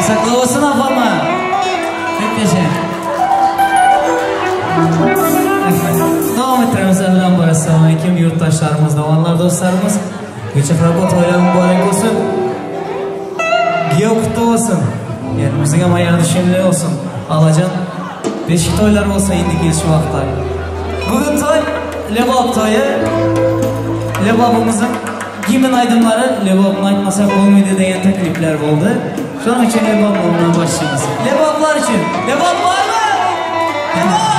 Saqlab olsin afama. Hep yaşayın. Devam ettiremiz bilan bor. Assalomu alaykum yurtdoshlarimiz, davonlar do'stlarimiz. Ko'cha Farabot oilasi muborak bo'lsin. Giyo quti olsun. Yani bizga ham ayol ishimli olsun. Alajon beshik to'ylar bo'lsa endi kelishib vaqtda. Bugun to'y Lebob to'yi. Lebobimizning Gimin aydınları Lebobni aytmasak bo'lmaydi degan takliflar bo'ldi. Shuning uchun Lebob bilan boshlaymiz. Leboblar uchun. Lebob bormi? Lebob!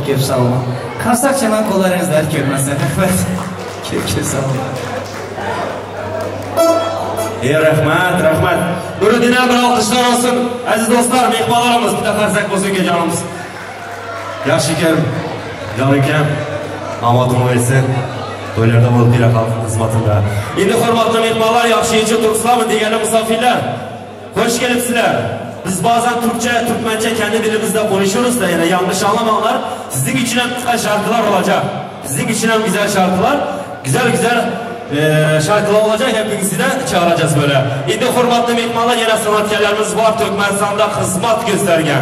Köp sağ olun. Kasakçadan kollarınızlar görmezsen. Köp sağ olun. Rahmat. Ürününe bir alkışlar olsun. Aziz dostlar, mehmanlarımız, bir de karsak olsun ki canımız. Yaxshi ekan, jon ekan, omading bo'lsin. To'ylarda bo'lib bir xalq xizmatida. Endi hurmatli mehmonlar, yaxshi turibsizlarmi deganda musofirlar. Hoş kelibsizlar. Biz bazen Türkçe, Türkmençe kendi dilimizde konuşuyoruz da yani yanlış anlamanglar. Sizin için hem şarkılar olacak. Sizin için hem güzel şarkılar. Güzel şarkılar olacak. Hepinizi de çağıracağız böyle. Şimdi hurmatlı mehmanlar, yine sanatkarlarımız var. Türkmenistan'da hizmet göstergen,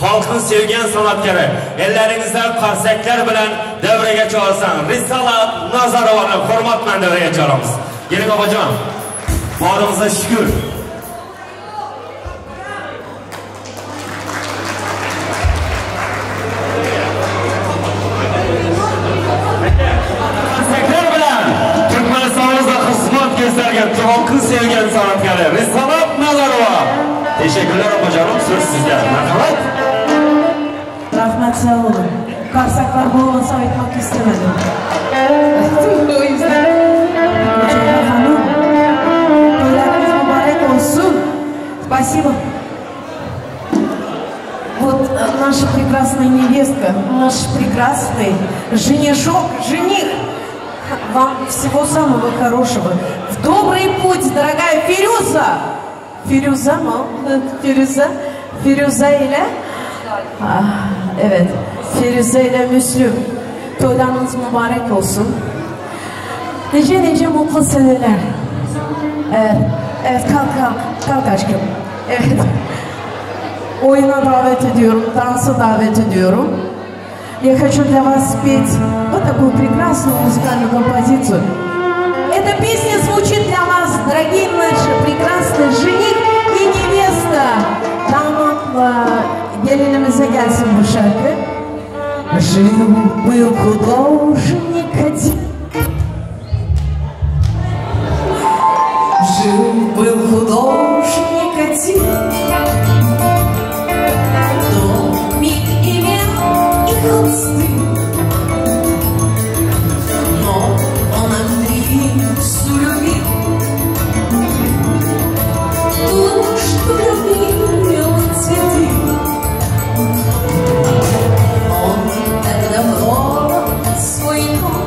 halkın sevgen sanatkarı. Ellerinizden karsekler bilen devreye çağırsan. Risala Nazarova'nı hurmatla devreye çağırırız. Gelin babacığım. Varımıza şükür. Halkın sevgen sanatkarı Risala Nazarova. Teşekkürler abacanım, söz sizden. Merhamet. Rahmet sağ olun. Karsaklar olmasa aytmak istemedim. O yüzden. Hocam hanım, toylarınız mübarek olsun. Спасибо. Вот наша прекрасная невестка, наш прекрасный жених. Вам всего самого хорошего. В добрый путь, дорогая Фирюза. Фирюза mı? Firuze ile evet. Firuze ile Müslüm. Toylarınız mübarek olsun. Nice mutlu seneler. Evet kalk aşkım. Evet. Oyuna davet ediyorum, dansa davet ediyorum. Я хочу для вас спеть вот такую прекрасную музыкальную композицию. Эта песня звучит для вас, дорогие наши прекрасный жених и невеста. Damatla gelinimize gelsin bu şarkı. Жил-был художник один. Жил-был художник один. Но он актрису любил, ту, что любил цветы. Он так давно свой дом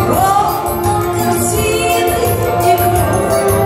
ровно картины и кровь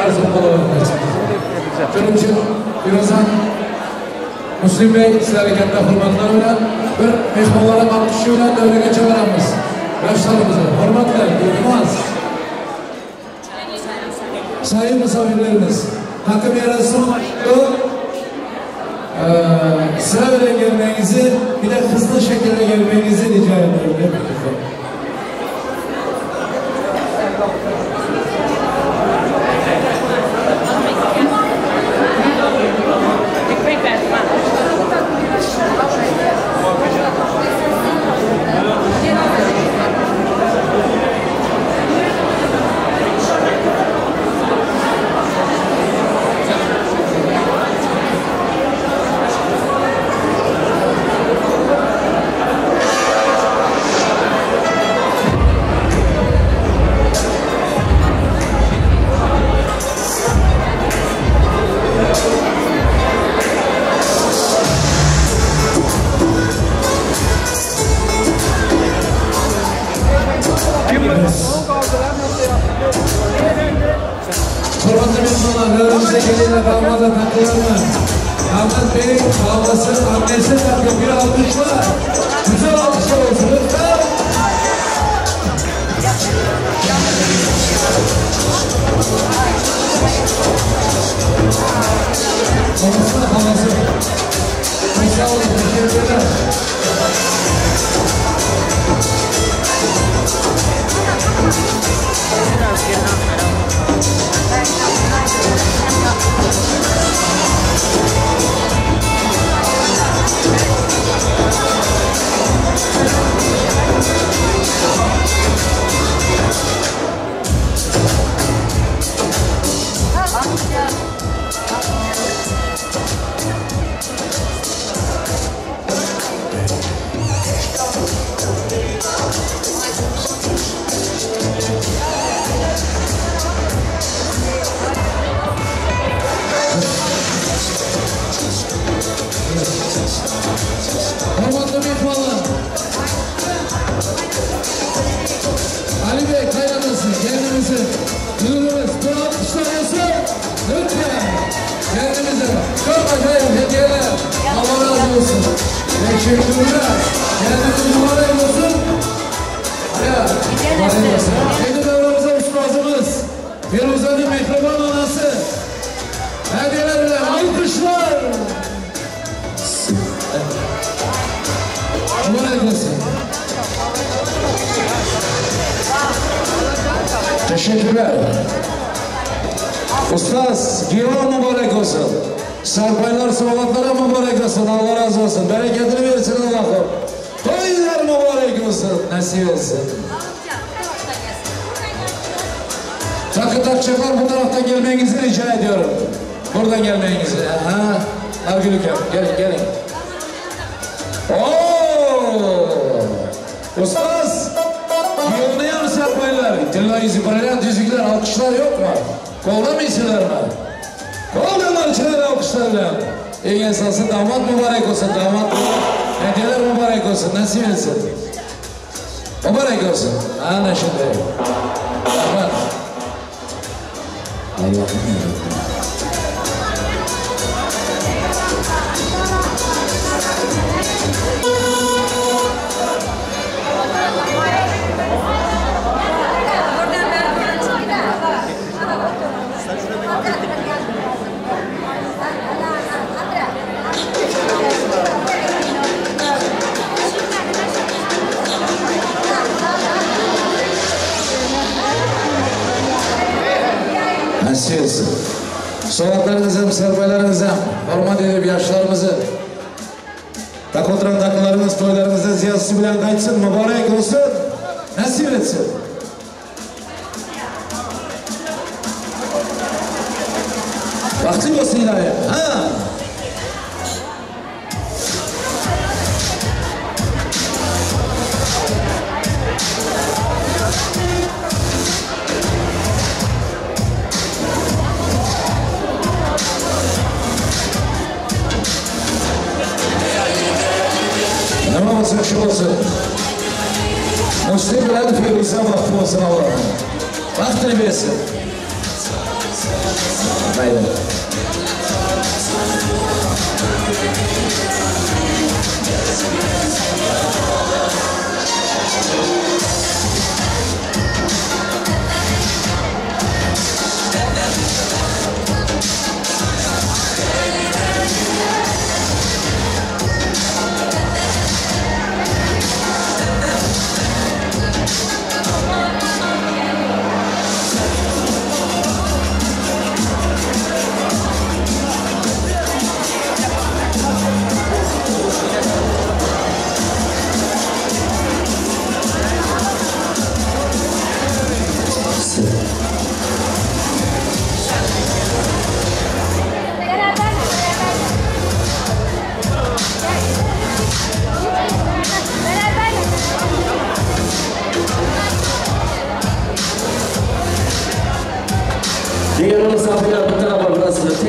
arzum olabilmesi. Şunun için birazdan Müslüm Bey sizlere katta hürmetler bilen bir mehmonlara alkışı bilen devreye çeviremiz. Yaşlarımızı hürmetle yurtmaz. Sayın misafirlerimiz, hakkım yarasın sıra bile gelmenizi, bir de hızlı şekilde gelmenizi rica ediyorum. Ahmet Bey'in babası, annesi takım bir alkışlar. Güzel alkışlar olsun lütfen. Babasına havası. Çok sağ olun, teşekkürler. Hormatlı mehmanlar. Ali Bey kaynanası, kendimizi yürürüz. Bu alkışlar olsun. Lütfen. Kendimize çok acayip hediyeler. Allah razı olsun. Teşekkürler. Kendimiz mübarek olsun. Ya, mübarek olsun. Şimdi devramıza ustazımız. Firuza'nın mikrofon anası. Hediyelerle alkışlar. Mübarek olsun. Teşekkürler. Ustaz, giron mübarek olsun. Sarpaylar, sıvalatlara mübarek olsun. Allah razı olsun. Bereketini versin Allah'ım. Toylar mübarek olsun. Nasip etsin. Takı takacaklar bu taraftan gelmenizi rica ediyorum. Buradan gelmenizi. Ha, Argülükem. Gelin, gelin. Ustaz, yollayan sarpaylar, dilla izi paralel düzükler, alkışlar yok mu? Kolda mı isimler mi? Kolda marçalar alkışlarla. İyi esası damat mübarek olsun, damat hediyeler mübarek olsun, nasip etsin. Mübarek olsun. Ana şimdi. Damat. Allah'ım yarabbim. Nasılsınız? Soğuklarınızı, serbelerinizi, hormat edip yaşlarımızı, takoturan takılarınız, toylarınızı ziyazısı bilen kayıtsın, mübarek olsun, nasip etsin. Vakti olsun ilahi. Ha? Ne olsun şu olsun. Müslüm bilen Firuze vakti olsun Allah'ım. Vaktini versin.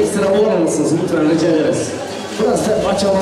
ekstra olmalısınız. Lütfen rica ederiz. Biraz da açalım.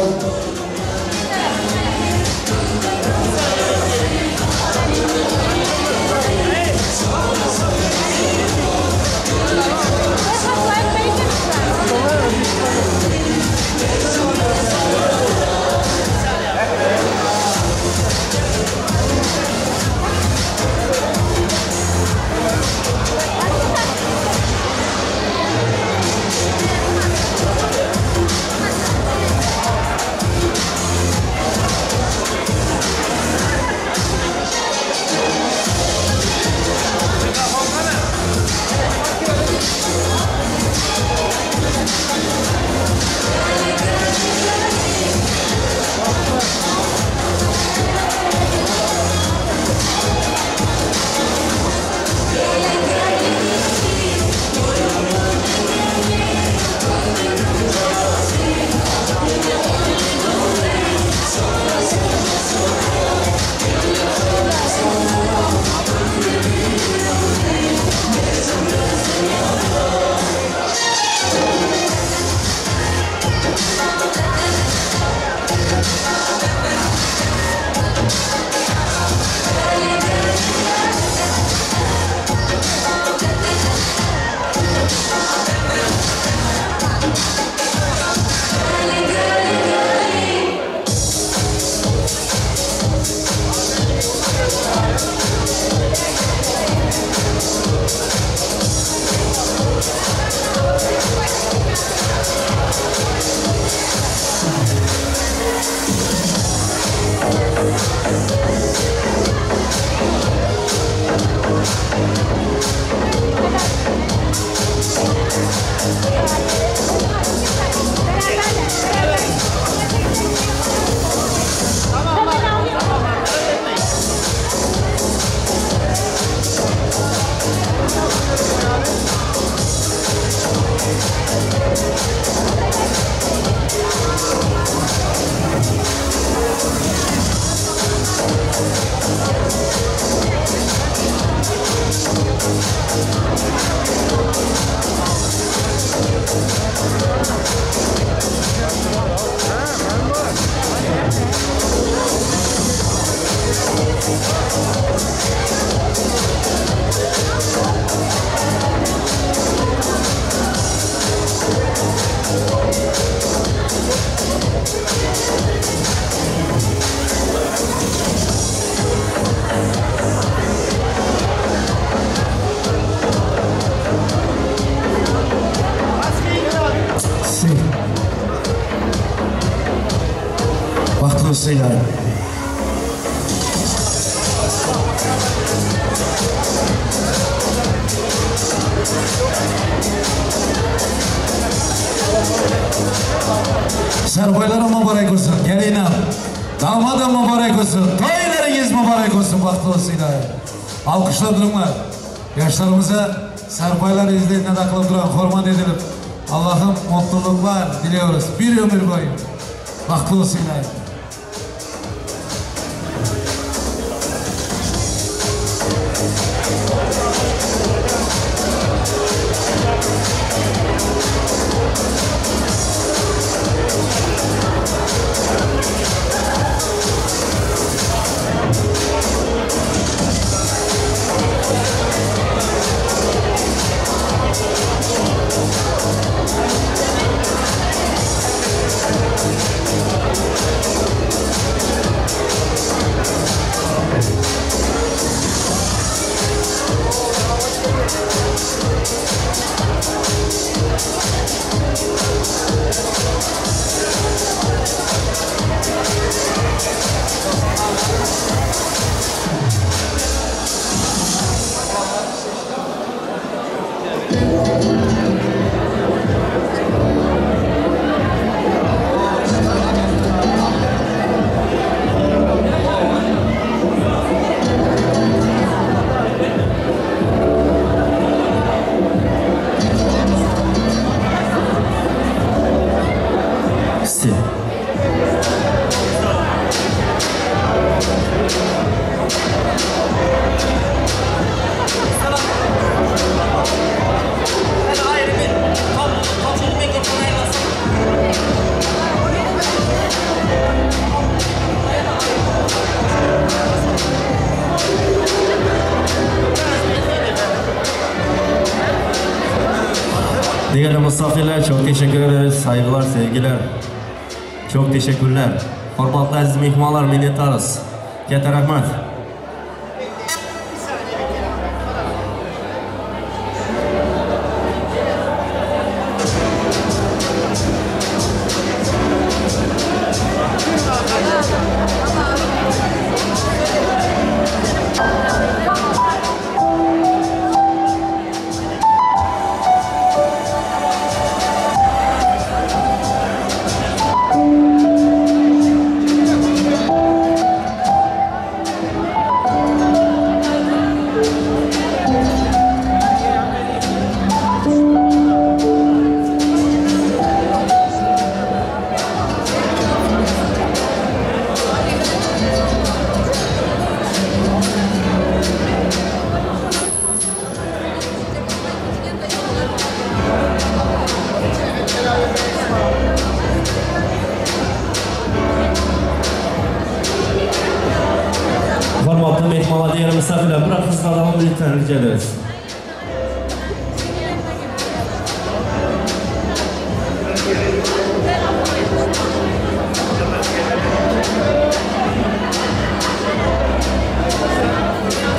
Dolayısıyla Serboylara mübarek olsun, gelin damada mübarek olsun, toylarınız mübarek olsun bahtolosuyla. Alkışlar durumlar. Yaşlarımıza serboylar izleyince takılıp duran, hormat edilip Allah'ım mutluluklar diliyoruz bir ömür boyu bahtolosuyla. Değerli misafirler, çok teşekkür ederiz. Saygılar, sevgiler. Çok teşekkürler. Hurmatli aziz mehmonlar, minnetdormiz. Katta rahmat. Hurmatli mehmonlar, değerli misafirlar, bir qizlardan birlikten rica ederiz.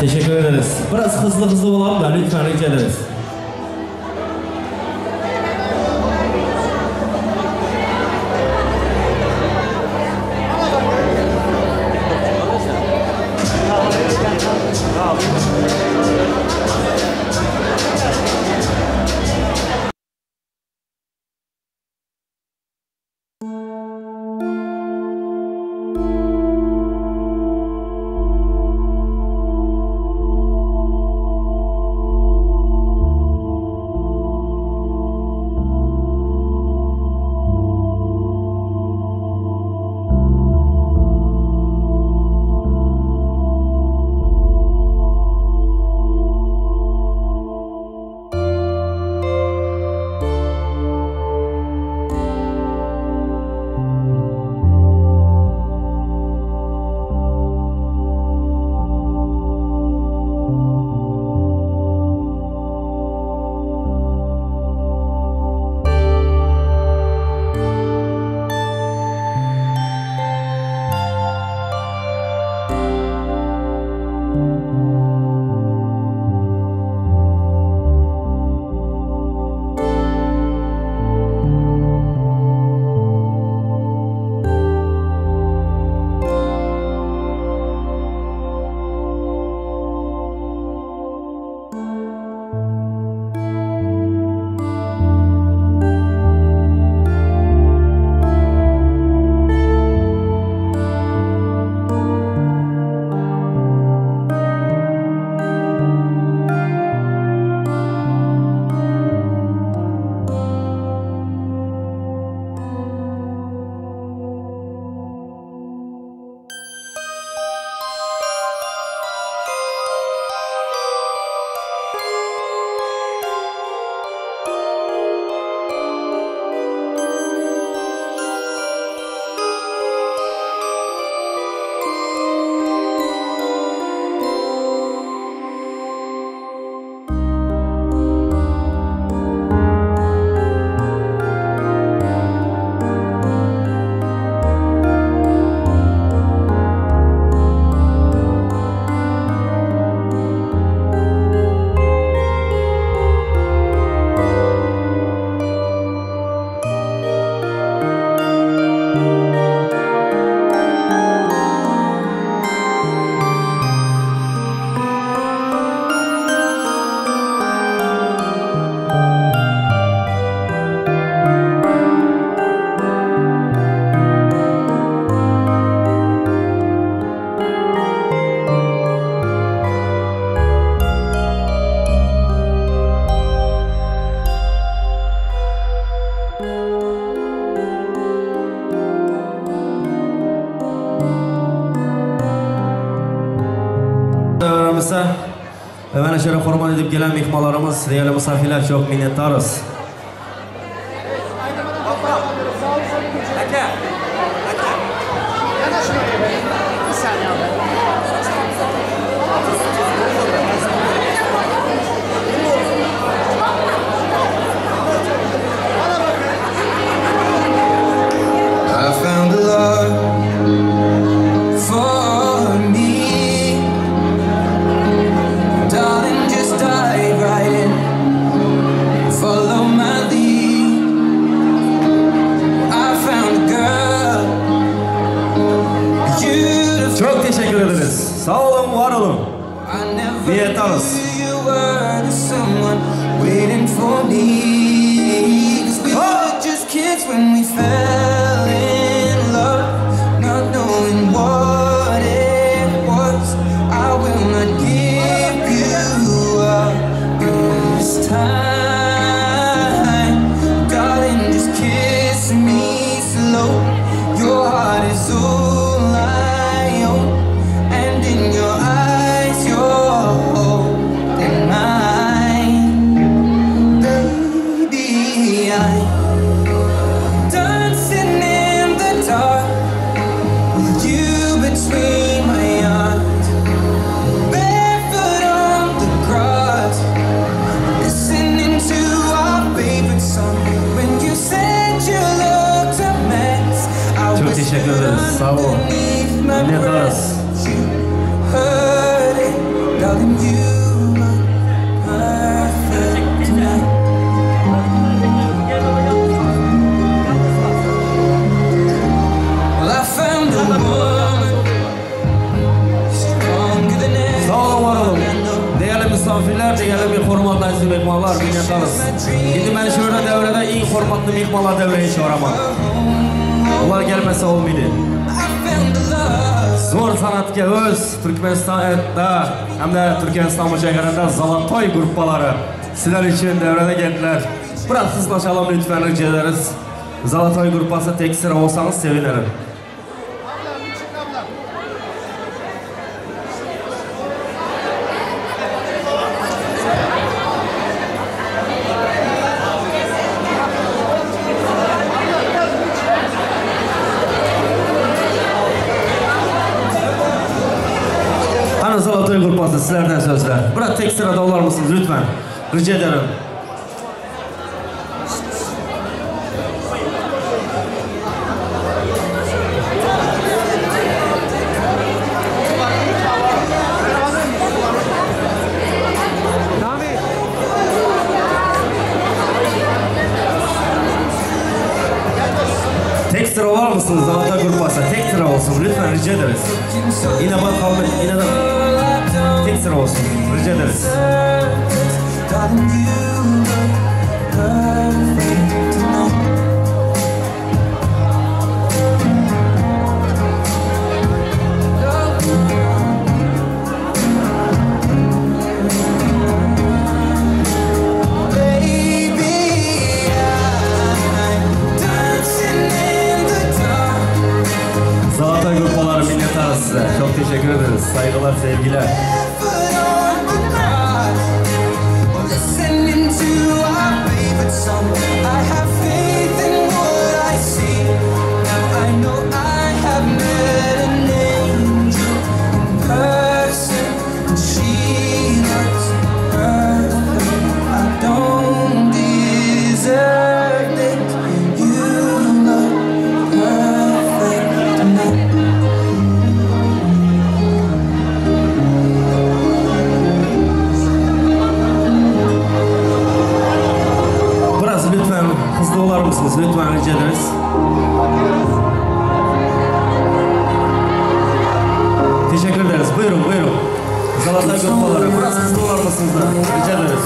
Teşekkür ederiz. Biraz hızlı olalım da lütfen rica ederiz. Mana shunday hurmat edib kelgan mehmonlarimiz, değerli misafirlar, çok minnatdormiz. Minnettarız. Waiting for me, 'cause we were just kids when we fell in love, not knowing what it was. I will not give you up this time, darling. Just kiss me slow. Your heart is all I own, and in your eyes, you're holding mine. I'm dancing in the dark with you between my arms, barefoot on the grass, listening to our favorite song. When you said you looked a mess, I was underneath my breath. You heard it, darling. You look perfect tonight. Değerli misafirler, değerli hurmatli aziz mehmanlar, minnettarız. Şimdi ben şöyle devrede en hurmatli mehmanlar devreye çağıraman. Ular gelmese olmaydı. Zor sanatga öz Turkmenistonda hamda Turkmeniston chegarasida Zolotoy gruppalari sizlar uchun devrada keldilar. Biroq siz shalom lütfen rica ederiz. Zolotoy gruppasi tekstini olsangiz sevinirim. Zolotoy gruppası sizlerden sözler. Biraz tek sırada olar mısınız lütfen? Rica ederim. Tek sıra olar mısınız Zolotoy gruppası? Tek sıra olsun lütfen rica ederiz. Yine bak kalmayın. Yine de tek sıra olsun. Rica ederiz. Zolotoy gruppaları minnettarız size. Çok teşekkür ederiz. Saygılar, sevgiler. Hızlı olar mısınız? Lütfen rica ederiz. Teşekkür ederiz. Buyurun, buyurun. Zolotoy gruppaları. Biraz hızlı olar mısınız da? Rica ederiz.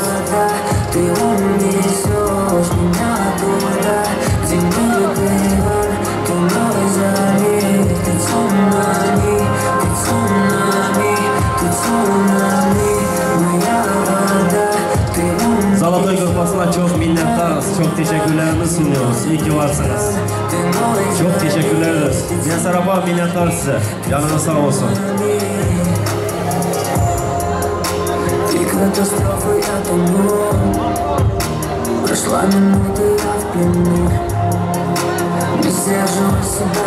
Zolotoy gruppasına çok minnettarız. Çok teşekkürlerimizi sunuyoruz. İyi ki varsınız. Çok teşekkürler ederiz. Yasar Abba minnettar size. Yanınız sağ olsun.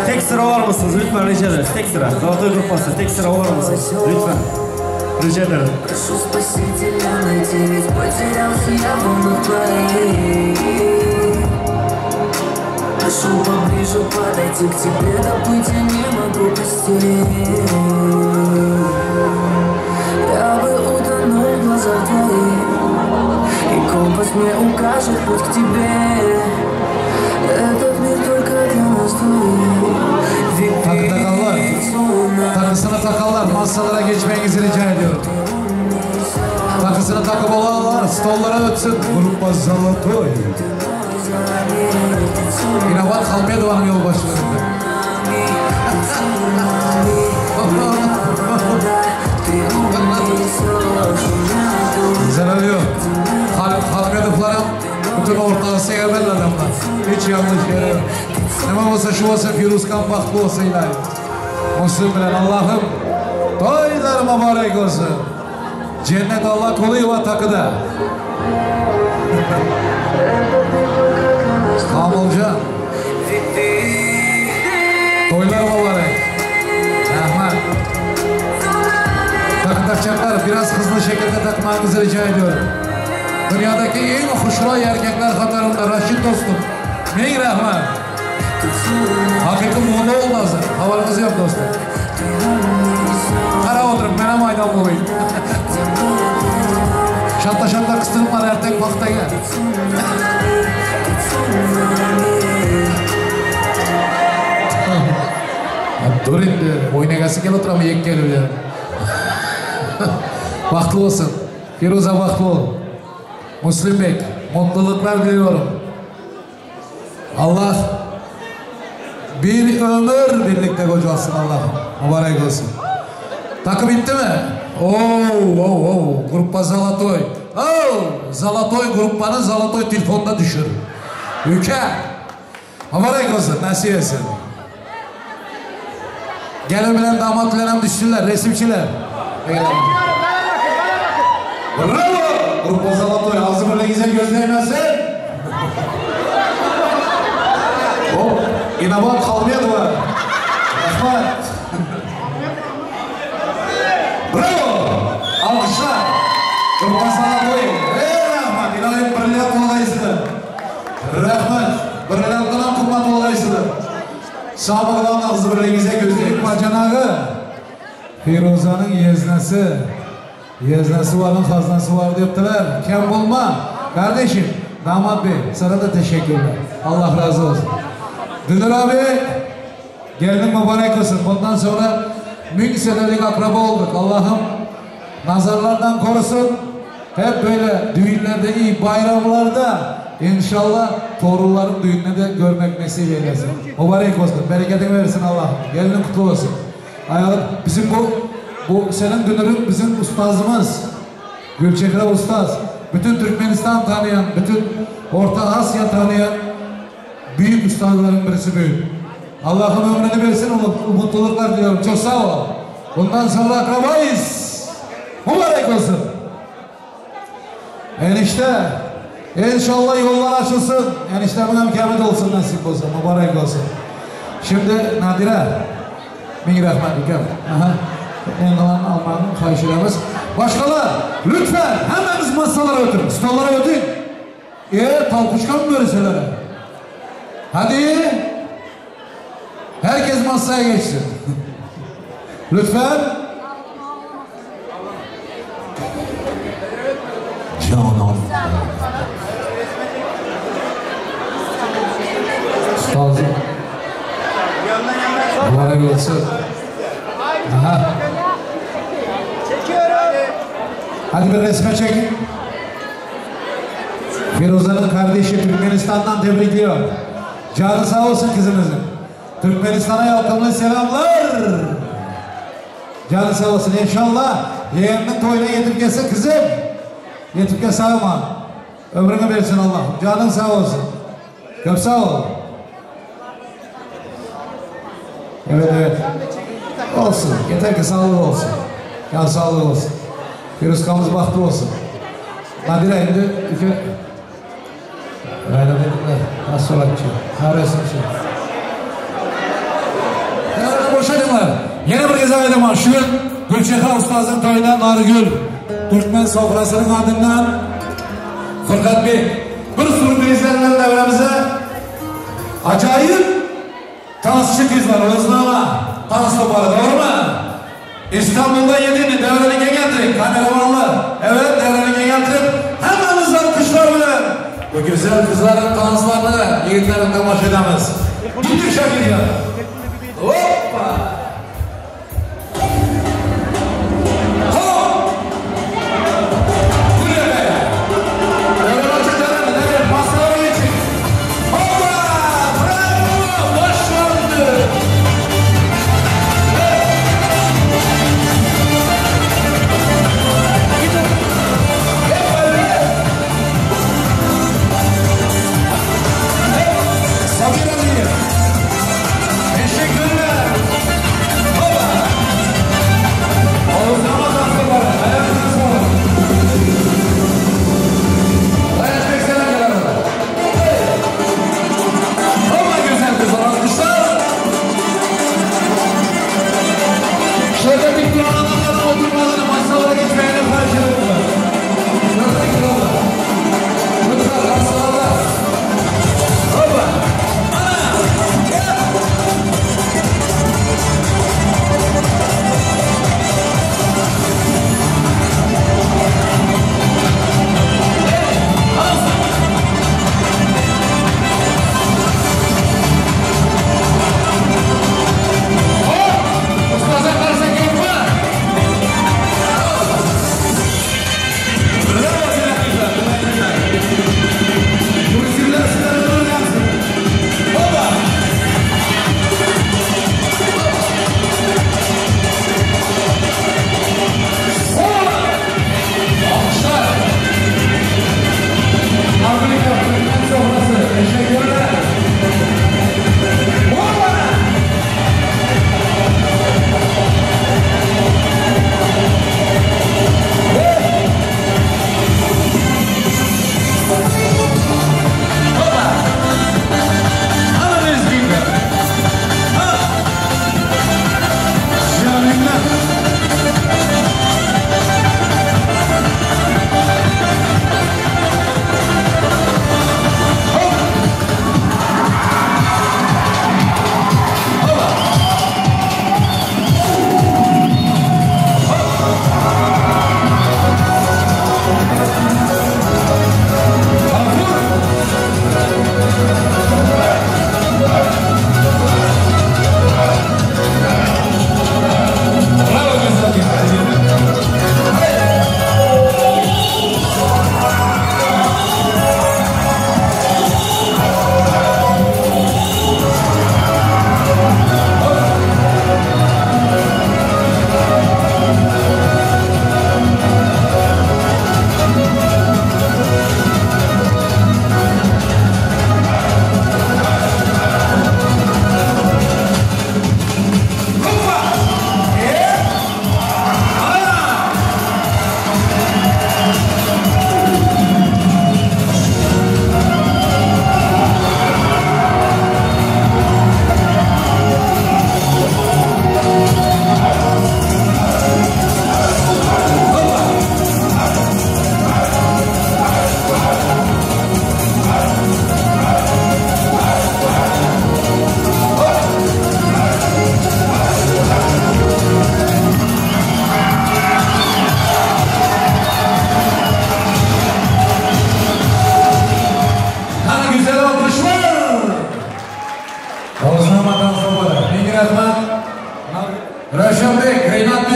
Tek sıra var mısınız? Lütfen rica ederiz. Tek sıra. Zolotoy gruppası. Tek sıra var mısınız? Lütfen. Rica ederim. Прошу спасителя найти, ведь потерялся я в волнах твоих. Прошу поближе подойти к тебе, доплыть я не могу постичь. Я бы утонул в глазах твоих, и компас мне укажет путь к тебе. Этот мир только для нас двоих. Takısına takallar, masalara geçmenizi rica ediyorum. to'y. Inobat Xalmedovaning yo'l boshlarida. Zarar yo'q. Xalmedovlar ham butun O'rta Osiyoga belgilangan. Hech yanlış yeri yo'q. Nima bo'lsa shu bo'lsa, Firuzxon baxtli bo'lsanglar. Muslim bilan Allohim to'ylar muborak bo'lsin. Cennet Allah kolu yuva takıda. Kamılcan. Toylar mübarek. Rahmat. Takacaklar biraz hızlı şekilde takmanızı rica ediyorum. Dünyadaki en hoşgörülü erkekler katlarında Raşit dostum. Meyil rahmat. Hakiki muğla olmaz. Havarımız yok dostum. Kara oturup bana maydan bulayım. Şatta kıstırımlar ertek vakta gel. Dur indi. Oynagası gel oturam yek geliyor. Vakti olsun. Firuza vakti ol. Müslim Bey, mutluluklar diliyorum. Allah bir ömür birlikte kocasın Allah'ım. Mübarek olsun. Takı bitti mi? Gruppa Zalatoy. Zalatoy gruppanın Zalatoy telefonda düşür. Ülke. Mübarek olsun, nasip etsin. Gelin bilen damatlar hem düştüler, resimçiler. Bravo! Gruppa Zalatoy, ağzı böyle güzel gözleyemezsin. İnabat Xalmedova. Rahmat. Bravo! Alkışlar. Gruppa Zalatoy. Rahmat. İlahim brilliant olaysıdır. Rahmat. Brilliantından kutmat olaysıdır. Sabıqdan ağzı böyle güzel gözleyip bacanağı. Firuza'nın yeznesi varın haznası var deyiptiler. Kem bulma. Kardeşim, damat bey, sana da teşekkürler. Allah razı olsun. Dünür abi, gelin mübarek olsun. Bundan sonra 1000 senelik akraba olduk. Allah'ım nazarlardan korusun. Hep böyle düğünlerde iyi, bayramlarda inşallah torunların düğününü de görmek nasip eylesin. Mübarek olsun, bereketini versin Allah. Gelin kutlu olsun. Ayağım, bizim bu senin dünürün bizim ustazımız. Gülçekre ustaz. Bütün Türkmenistan tanıyan, bütün Orta Asya tanıyan büyük ustazların birisi büyük. Allah'ın ömrünü versin, mutluluklar diliyorum. Çok sağ ol. Bundan sonra akrabayız. Mübarek olsun. Enişte, inşallah yollar açılsın. Eniştemin mükemmel olsun, nasip olsun. Mübarek olsun. Şimdi Nadire, bin rahmet hüküm. En kalan Alman'ın kayışlarımız. Başkalar, lütfen hemimiz masalara oturun. Stollara oturun. Talkuşkan mı böyleselere? Hadi. Herkes masaya geçsin. Lütfen. Canan. Ustazım. Mübarek olsun. Aha. Hadi bir resme çekin. Firuza'nın kardeşi Türkmenistan'dan tebrikliyor. Canı sağ olsun kızımızın. Türkmenistan'a yalkamlı selamlar. Canı sağ olsun. İnşallah yeğeninin toyuna getirip gelse kızım. Getirip gelse ama. Ömrünü versin Allah. Canın sağ olsun. Çok sağ ol. Evet. Olsun. Yeter ki sağlık olsun. Ya sağlık olsun. Firuzkan'ımız bahtı olsun. Nadire indi. Rayla dediler. Nasıl orakçı? Resimçi. Yarın boşadımlar. Yine bir izah edeyim aşkın. Gülçekha Ustaz'ın toyundan Nargül. Türkmen sofrasının adından Fırkat Bey. Bir sürprizlerden devremize acayip dansçı kızlar. Özlama. Dans toparı. Doğru mu? İstanbul'da yediğini devreline getirdik. Kameramanlar. Evet, devreline getirip hemimiz alkışlar bile. Bu güzel kızların danslarını yiğitlerin temaşa edemez. Ciddi şekilde. Hoppa! Hop! Buraya be! Devre açacağım.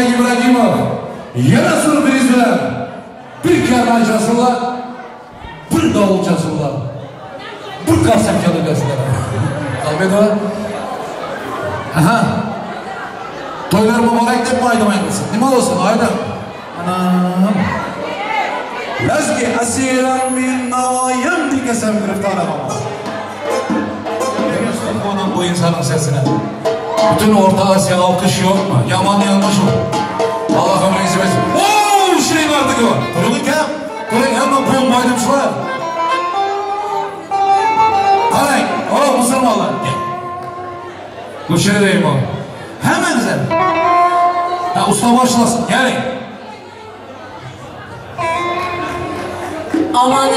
Ozodbek Ibragimov yana sürpriz bilan bir karman chasınlar, bir davul chasınlar, bir qarsak chalgasizlar. Albedo. Aha. To'ylar muborak deb aytmaymiz. Nima bo'lsin, aydan. Anam. Lazgi asiran min navoyim dikasam giriftor olamiz. Onun bu insanın sesine. Bütün Orta Asya alkış yok mu? Yaman yanlış o. Allah'ım rezil etsin. Ooo şey vardı ki o. Durun ki. Durun hemen bulmaydım şu an. Karayın. O Müslümanlar. Bu şey deyim o. Hemen güzel. Ya usta başlasın. Gelin. Aman